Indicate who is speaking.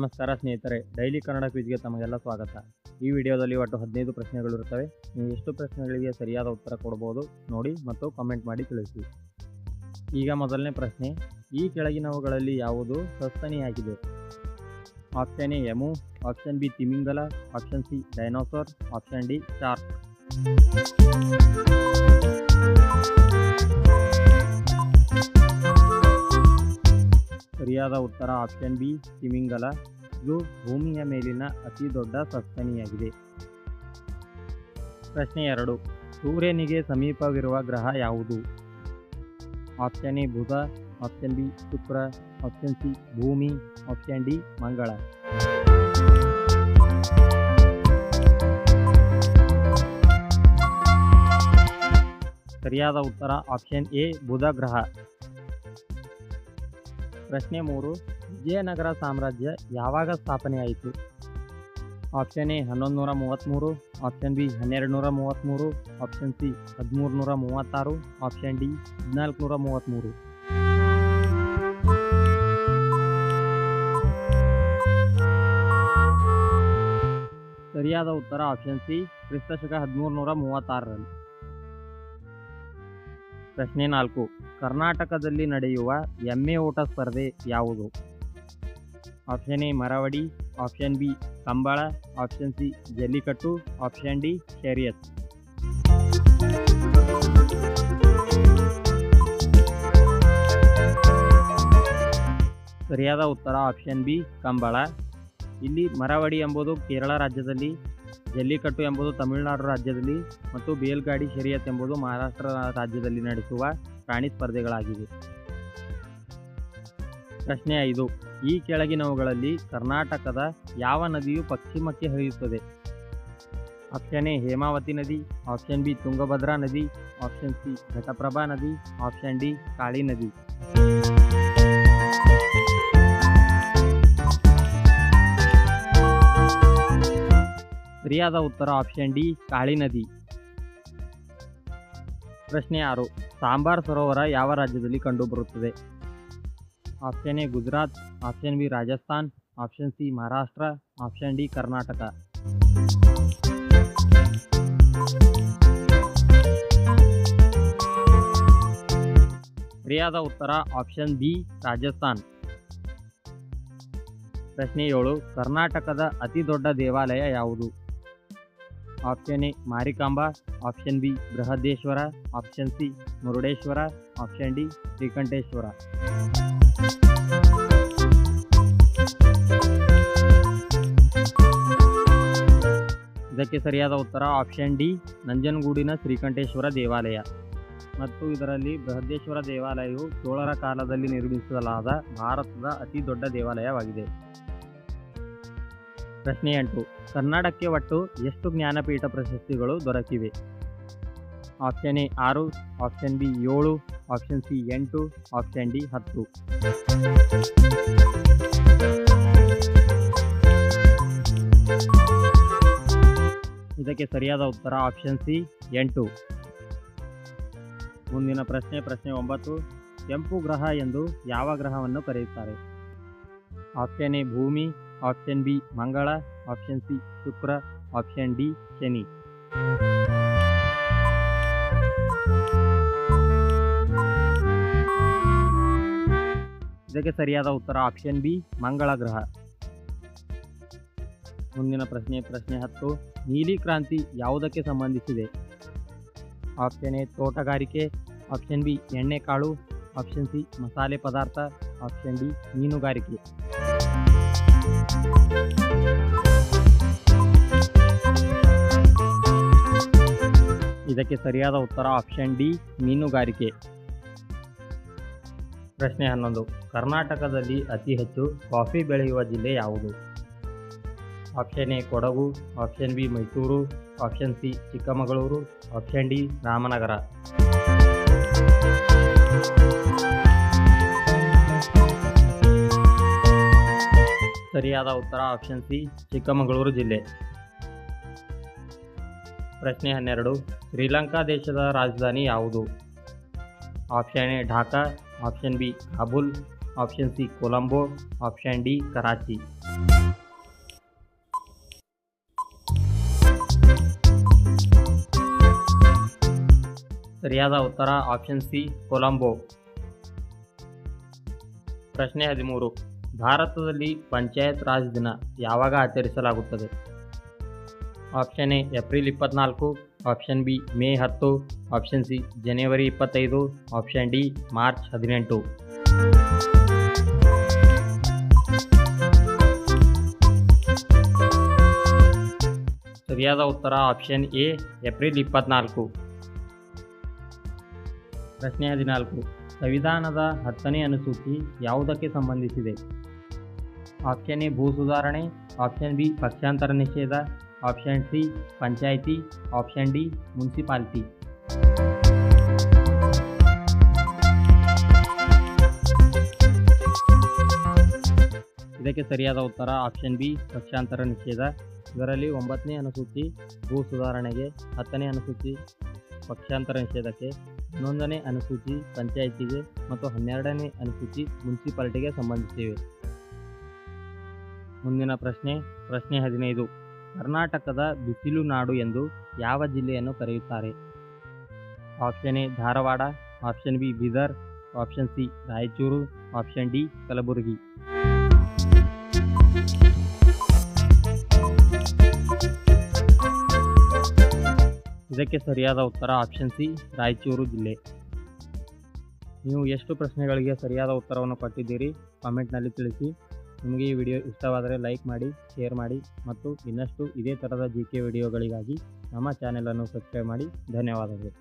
Speaker 1: ನಮಸ್ಕಾರ ಸ್ನೇಹಿತರೆ, ಡೈಲಿ ಕನ್ನಡ ಕ್ವಿಜ್ಗೆ ತಮಗೆಲ್ಲ ಸ್ವಾಗತ. ಈ ವಿಡಿಯೋದಲ್ಲಿ ಒಟ್ಟು 15 ಪ್ರಶ್ನೆಗಳು ಇರುತ್ತವೆ. ನೀವು ಎಷ್ಟು ಪ್ರಶ್ನೆಗಳಿಗೆ ಸರಿಯಾದ ಉತ್ತರ ಕೊಡಬಹುದು ನೋಡಿ ಮತ್ತು ಕಾಮೆಂಟ್ ಮಾಡಿ ತಿಳಿಸಿ. ಈಗ ಮೊದಲನೇ ಪ್ರಶ್ನೆ, ಈ ಕೆಳಗಿನವುಗಳಲ್ಲಿ ಯಾವುದು ಸಸ್ತನಿಯಾಗಿದೆ? Option A emu, option B ತಿಮಿಂಗಲ, option C dinosaur, option D shark. ಸರಿಯಾದ ಉತ್ತರ ಆಪ್ಷನ್ ಬಿ ತಿಮಿಂಗಲ. ಇದು ಭೂಮಿಯ ಮೇಲಿನ ಅತಿ ದೊಡ್ಡ ಸಸ್ತನಿಯಾಗಿದೆ. ಪ್ರಶ್ನೆ 2, ಸೂರ್ಯನಿಗೆ ಸಮೀಪವಿರುವ ಗ್ರಹ ಯಾವುದು? ಆಪ್ಷನ್ ಎ ಬುಧ, ಆಪ್ಷನ್ ಬಿ ಶುಕ್ರ, ಆಪ್ಷನ್ ಸಿ ಭೂಮಿ, ಆಪ್ಷನ್ ಡಿ ಮಂಗಳ. ಸರಿಯಾದ ಉತ್ತರ ಆಪ್ಷನ್ ಎ ಬುಧ ಗ್ರಹ. ಪ್ರಶ್ನೆ 3, ವಿಜಯನಗರ ಸಾಮ್ರಾಜ್ಯ ಯಾವಾಗ ಸ್ಥಾಪನೆಯಾಯಿತು? Option A 1133, option B 1233, option C 1336, option D 1433. ಸರಿಯಾದ ಉತ್ತರ ಆಪ್ಷನ್ ಸಿ ಕ್ರಿಸ್ತಶಕ 1336ರಲ್ಲಿ. ಪ್ರಶ್ನೆ 4, ಕರ್ನಾಟಕದಲ್ಲಿ ನಡೆಯುವ ಎಮ್ಮೆ ಓಟ ಸ್ಪರ್ಧೆ ಯಾವುದು? ಆಪ್ಷನ್ ಎ ಮರವಡಿ, option B Kambala, option C Jallikattu, option D ಶೇರಿಯತ್. ಸರಿಯಾದ ಉತ್ತರ ಆಪ್ಷನ್ ಬಿ ಕಂಬಳ. ಇಲ್ಲಿ ಮರವಡಿ ಎಂಬುದು ಕೇರಳ ರಾಜ್ಯದಲ್ಲಿ, ಜಲ್ಲಿಕಟ್ಟು ಎಂಬುದು ತಮಿಳುನಾಡು ರಾಜ್ಯದಲ್ಲಿ ಮತ್ತು ಬೇಲ್ಗಾಡಿ ಶೇರಿಯತ್ ಎಂಬುದು ಮಹಾರಾಷ್ಟ್ರ ರಾಜ್ಯದಲ್ಲಿ ನಡೆಸುವ ಪ್ರಾಣಿ ಸ್ಪರ್ಧೆಗಳಾಗಿವೆ. ಪ್ರಶ್ನೆ 5, ಈ ಕೆಳಗಿನವುಗಳಲ್ಲಿ ಕರ್ನಾಟಕದ ಯಾವ ನದಿಯು ಪಶ್ಚಿಮಕ್ಕೆ ಹರಿಯುತ್ತದೆ? ಆಪ್ಷನ್ ಎ ಹೇಮಾವತಿ ನದಿ, ಆಪ್ಷನ್ ಬಿ ತುಂಗಭದ್ರಾ ನದಿ, ಆಪ್ಷನ್ ಸಿ ಘಟಪ್ರಭಾ ನದಿ, ಆಪ್ಷನ್ ಡಿ ಕಾಳಿ ನದಿ. ಸರಿಯಾದ ಉತ್ತರ ಆಪ್ಷನ್ ಡಿ ಕಾಳಿ ನದಿ. ಪ್ರಶ್ನೆ 6, ಸಾಂಬಾರ್ ಸರೋವರ ಯಾವ ರಾಜ್ಯದಲ್ಲಿ ಕಂಡುಬರುತ್ತದೆ? Option A Gujarat, option B Rajasthan, option C Maharashtra, option D Karnataka. ಸರಿಯಾದ ಉತ್ತರ ಆಪ್ಷನ್ ಬಿ ರಾಜಸ್ಥಾನ್. ಪ್ರಶ್ನೆ 7, ಕರ್ನಾಟಕದ ಅತಿ ದೊಡ್ಡ ದೇವಾಲಯ ಯಾವುದು? Option A Marikamba, option B Brihadeeswara, option C Murudeshwar, option D Srikanteshwara. ಇದಕ್ಕೆ ಸರಿಯಾದ ಉತ್ತರ ಆಪ್ಷನ್ ಡಿ ನಂಜನಗೂಡಿನ ಶ್ರೀಕಂಠೇಶ್ವರ ದೇವಾಲಯ. ಮತ್ತು ಇದರಲ್ಲಿ ಬೃಹದೇಶ್ವರ ದೇವಾಲಯವು ಚೋಳರ ಕಾಲದಲ್ಲಿ ನಿರ್ಮಿಸಲಾದ ಭಾರತದ ಅತಿ ದೊಡ್ಡ ದೇವಾಲಯವಾಗಿದೆ. ಪ್ರಶ್ನೆ 8, ಕರ್ನಾಟಕಕ್ಕೆ ಒಟ್ಟು ಎಷ್ಟು ಜ್ಞಾನಪೀಠ ಪ್ರಶಸ್ತಿಗಳು ದೊರಕಿವೆ? Option A 6, option B 7, option C 8, option D 10. ಇದಕ್ಕೆ ಸರಿಯಾದ ಉತ್ತರ ಆಪ್ಷನ್ ಸಿ 8. ಮುಂದಿನ ಪ್ರಶ್ನೆ 9, ಕೆಂಪು ಗ್ರಹ ಎಂದು ಯಾವ ಗ್ರಹವನ್ನು ಕರೆಯುತ್ತಾರೆ? ಆಪ್ಷನ್ ಎ ಭೂಮಿ, ಆಪ್ಷನ್ ಬಿ ಮಂಗಳ, ಆಪ್ಷನ್ ಸಿ ಶುಕ್ರ, ಆಪ್ಷನ್ ಡಿ ಶನಿ. ಇದಕ್ಕೆ ಸರಿಯಾದ ಉತ್ತರ ಆಪ್ಷನ್ ಬಿ ಮಂಗಳ ಗ್ರಹ. ಮುಂದಿನ ಪ್ರಶ್ನೆ 10, ನೀಲಿ ಕ್ರಾಂತಿ ಯಾವುದಕ್ಕೆ ಸಂಬಂಧಿಸಿದೆ? ಆಪ್ಷನ್ ಎ ತೋಟಗಾರಿಕೆ, ಆಪ್ಷನ್ ಬಿ ಎಣ್ಣೆಕಾಳು, ಆಪ್ಷನ್ ಸಿ ಮಸಾಲೆ ಪದಾರ್ಥ, ಆಪ್ಷನ್ ಡಿ ಮೀನುಗಾರಿಕೆ. ಇದಕ್ಕೆ ಸರಿಯಾದ ಉತ್ತರ ಆಪ್ಷನ್ ಡಿ ಮೀನುಗಾರಿಕೆ. ಪ್ರಶ್ನೆ 11, ಕರ್ನಾಟಕದಲ್ಲಿ ಅತಿ ಹೆಚ್ಚು ಕಾಫಿ ಬೆಳೆಯುವ ಜಿಲ್ಲೆ ಯಾವುದು? Option A Kodagu, option B Mysuru, option C Chikkamagaluru, option D Ramanagara. ಸರಿಯಾದ ಉತ್ತರ ಆಪ್ಷನ್ ಸಿ ಚಿಕ್ಕಮಗಳೂರು ಜಿಲ್ಲೆ. ಪ್ರಶ್ನೆ 12, ಶ್ರೀಲಂಕಾ ದೇಶದ ರಾಜಧಾನಿ ಯಾವುದು? Option A Dhaka, option B Kabul, option C Colombo, option D Karachi. ಸರಿಯಾದ ಉತ್ತರ ಆಪ್ಷನ್ ಸಿ ಕೊಲಂಬೋ. ಪ್ರಶ್ನೆ 13. ಭಾರತದಲ್ಲಿ ಪಂಚಾಯತ್ ರಾಜ್ ದಿನ ಯಾವಾಗ ಆಚರಿಸಲಾಗುತ್ತದೆ? Option A April 24, option B May 10, option C January 25, option D March 18. ಸರಿಯಾದ ಉತ್ತರ ಆಪ್ಷನ್ ಎ ಏಪ್ರಿಲ್ 24. ಪ್ರಶ್ನೆ 14. ಸಂವಿಧಾನದ 10ನೇ ಅನುಸೂಚಿ ಯಾವುದಕ್ಕೆ ಸಂಬಂಧಿಸಿದೆ? ಆಪ್ಷನ್ ಎ ಭೂ ಸುಧಾರಣೆ, ಆಪ್ಷನ್ ಬಿ ಪಕ್ಷಾಂತರ ನಿಷೇಧ, option C panchayat, option D municipality. ಇದಕ್ಕೆ ಸರಿಯಾದ ಉತ್ತರ ಆಪ್ಷನ್ ಬಿ ಪಕ್ಷಾಂತರ ನಿಷೇಧ. ಇದರಲ್ಲಿ 9ನೇ ಅನುಸೂಚಿ ಭೂ ಸುಧಾರಣೆಗೆ, 10ನೇ ಅನುಸೂಚಿ ಪಕ್ಷಾಂತರ ನಿಷೇಧಕ್ಕೆ, 11ನೇ ಅನುಸೂಚಿ ಪಂಚಾಯಿತಿಗೆ ಮತ್ತು 12ನೇ ಅನುಸೂಚಿ ಮುನ್ಸಿಪಾಲಿಟಿಗೆ ಸಂಬಂಧಿಸಿವೆ. ಮುಂದಿನ ಪ್ರಶ್ನೆ 15. ಕರ್ನಾಟಕದ ಬಿಸಿಲು ನಾಡು ಎಂದು ಯಾವ ಜಿಲ್ಲೆಯನ್ನು ಕರೆಯುತ್ತಾರೆ? Option A Dharwad, option B Bidar, option C Raichur, option D Kalaburagi. ಇದಕ್ಕೆ ಸರಿಯಾದ ಉತ್ತರ ಆಪ್ಷನ್ ಸಿ ರಾಯಚೂರು ಜಿಲ್ಲೆ. ನೀವು ಎಷ್ಟು ಪ್ರಶ್ನೆಗಳಿಗೆ ಸರಿಯಾದ ಉತ್ತರವನ್ನು ಕೊಟ್ಟಿದ್ದೀರಿ ಕಾಮೆಂಟ್ನಲ್ಲಿ ತಿಳಿಸಿ. ನಿಮಗೆ ಈ ವಿಡಿಯೋ ಇಷ್ಟವಾದರೆ ಲೈಕ್ ಮಾಡಿ, ಶೇರ್ ಮಾಡಿ ಮತ್ತು ಇನ್ನಷ್ಟು ಇದೇ ಥರದ GK ವಿಡಿಯೋಗಳಿಗಾಗಿ ನಮ್ಮ ಚಾನೆಲನ್ನು ಸಬ್ಸ್ಕ್ರೈಬ್ ಮಾಡಿ. ಧನ್ಯವಾದಗಳು.